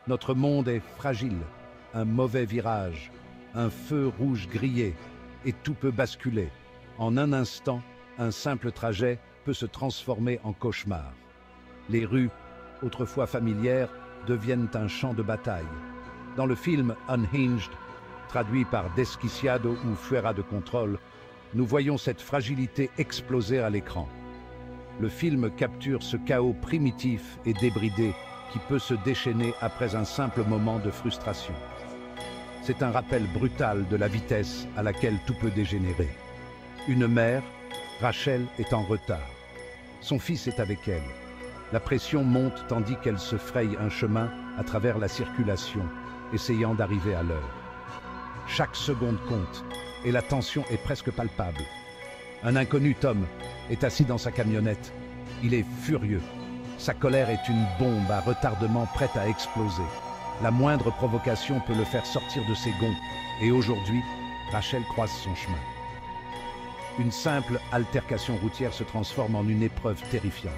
Notre monde est fragile, un mauvais virage, un feu rouge grillé, et tout peut basculer. En un instant, un simple trajet peut se transformer en cauchemar. Les rues, autrefois familières, deviennent un champ de bataille. Dans le film Unhinged, traduit par Desquiciado ou Fuera de contrôle, nous voyons cette fragilité exploser à l'écran. Le film capture ce chaos primitif et débridé qui peut se déchaîner après un simple moment de frustration. C'est un rappel brutal de la vitesse à laquelle tout peut dégénérer. Une mère, Rachel, est en retard. Son fils est avec elle. La pression monte tandis qu'elle se fraye un chemin à travers la circulation, essayant d'arriver à l'heure. Chaque seconde compte et la tension est presque palpable. Un inconnu, Tom, est assis dans sa camionnette. Il est furieux. Sa colère est une bombe à retardement prête à exploser. La moindre provocation peut le faire sortir de ses gonds. Et aujourd'hui, Rachel croise son chemin. Une simple altercation routière se transforme en une épreuve terrifiante.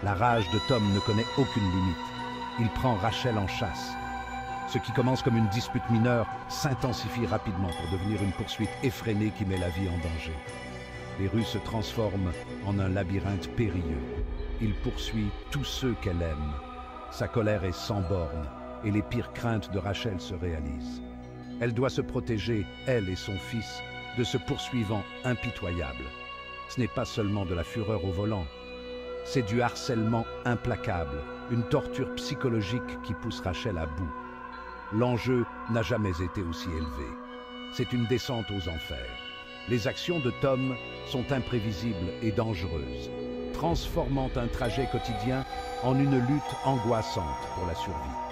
La rage de Tom ne connaît aucune limite. Il prend Rachel en chasse. Ce qui commence comme une dispute mineure s'intensifie rapidement pour devenir une poursuite effrénée qui met la vie en danger. Les rues se transforment en un labyrinthe périlleux. Il poursuit tous ceux qu'elle aime. Sa colère est sans bornes et les pires craintes de Rachel se réalisent. Elle doit se protéger, elle et son fils, de ce poursuivant impitoyable. Ce n'est pas seulement de la fureur au volant, c'est du harcèlement implacable, une torture psychologique qui pousse Rachel à bout. L'enjeu n'a jamais été aussi élevé. C'est une descente aux enfers. Les actions de Tom sont imprévisibles et dangereuses, transformant un trajet quotidien en une lutte angoissante pour la survie.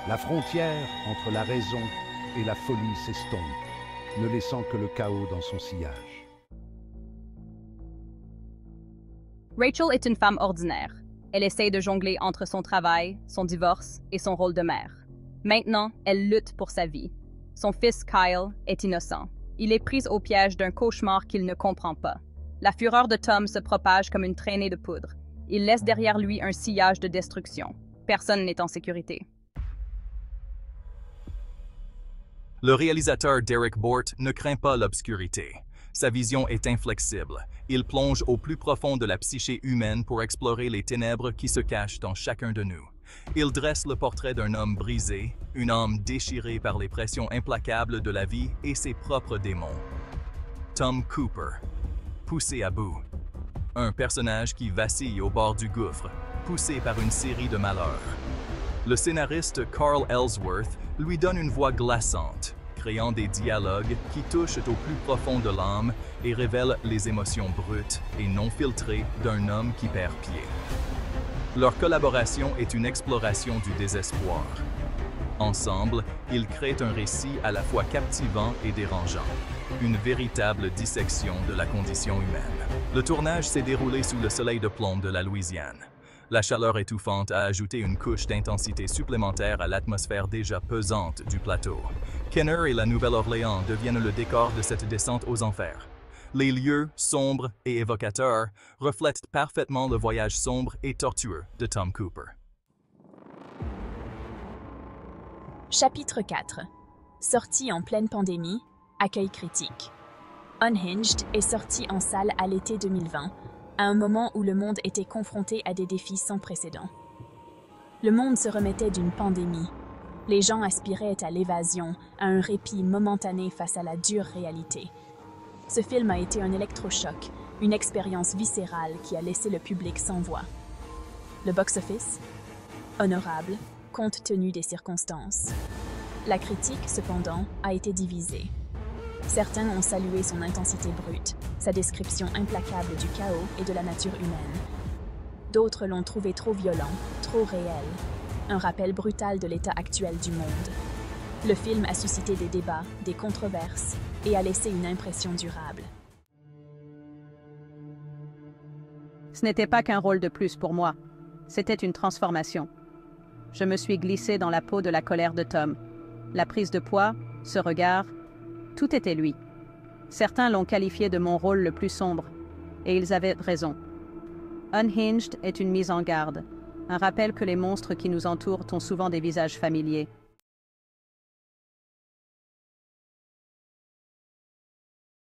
La frontière entre la raison et la folie s'estompe, ne laissant que le chaos dans son sillage. Rachel est une femme ordinaire. Elle essaie de jongler entre son travail, son divorce et son rôle de mère. Maintenant, elle lutte pour sa vie. Son fils Kyle est innocent. Il est pris au piège d'un cauchemar qu'il ne comprend pas. La fureur de Tom se propage comme une traînée de poudre. Il laisse derrière lui un sillage de destruction. Personne n'est en sécurité. Le réalisateur Derek Bort ne craint pas l'obscurité. Sa vision est inflexible. Il plonge au plus profond de la psyché humaine pour explorer les ténèbres qui se cachent dans chacun de nous. Il dresse le portrait d'un homme brisé, une âme déchirée par les pressions implacables de la vie et ses propres démons. Tom Cooper, poussé à bout. Un personnage qui vacille au bord du gouffre, poussé par une série de malheurs. Le scénariste Carl Ellsworth lui donne une voix glaçante, créant des dialogues qui touchent au plus profond de l'âme et révèlent les émotions brutes et non filtrées d'un homme qui perd pied. Leur collaboration est une exploration du désespoir. Ensemble, ils créent un récit à la fois captivant et dérangeant, une véritable dissection de la condition humaine. Le tournage s'est déroulé sous le soleil de plomb de la Louisiane. La chaleur étouffante a ajouté une couche d'intensité supplémentaire à l'atmosphère déjà pesante du plateau. Kenner et la Nouvelle-Orléans deviennent le décor de cette descente aux enfers. Les lieux, sombres et évocateurs, reflètent parfaitement le voyage sombre et tortueux de Tom Cooper. Chapitre 4. Sorti en pleine pandémie, accueil critique. Unhinged est sorti en salle à l'été 2020, à un moment où le monde était confronté à des défis sans précédent. Le monde se remettait d'une pandémie. Les gens aspiraient à l'évasion, à un répit momentané face à la dure réalité. Ce film a été un électrochoc, une expérience viscérale qui a laissé le public sans voix. Le box-office? Honorable, compte tenu des circonstances. La critique, cependant, a été divisée. Certains ont salué son intensité brute, sa description implacable du chaos et de la nature humaine. D'autres l'ont trouvé trop violent, trop réel, un rappel brutal de l'état actuel du monde. Le film a suscité des débats, des controverses et a laissé une impression durable. Ce n'était pas qu'un rôle de plus pour moi, c'était une transformation. Je me suis glissée dans la peau de la colère de Tom. La prise de poids, ce regard, tout était lui. Certains l'ont qualifié de mon rôle le plus sombre, et ils avaient raison. Unhinged est une mise en garde. Un rappel que les monstres qui nous entourent ont souvent des visages familiers.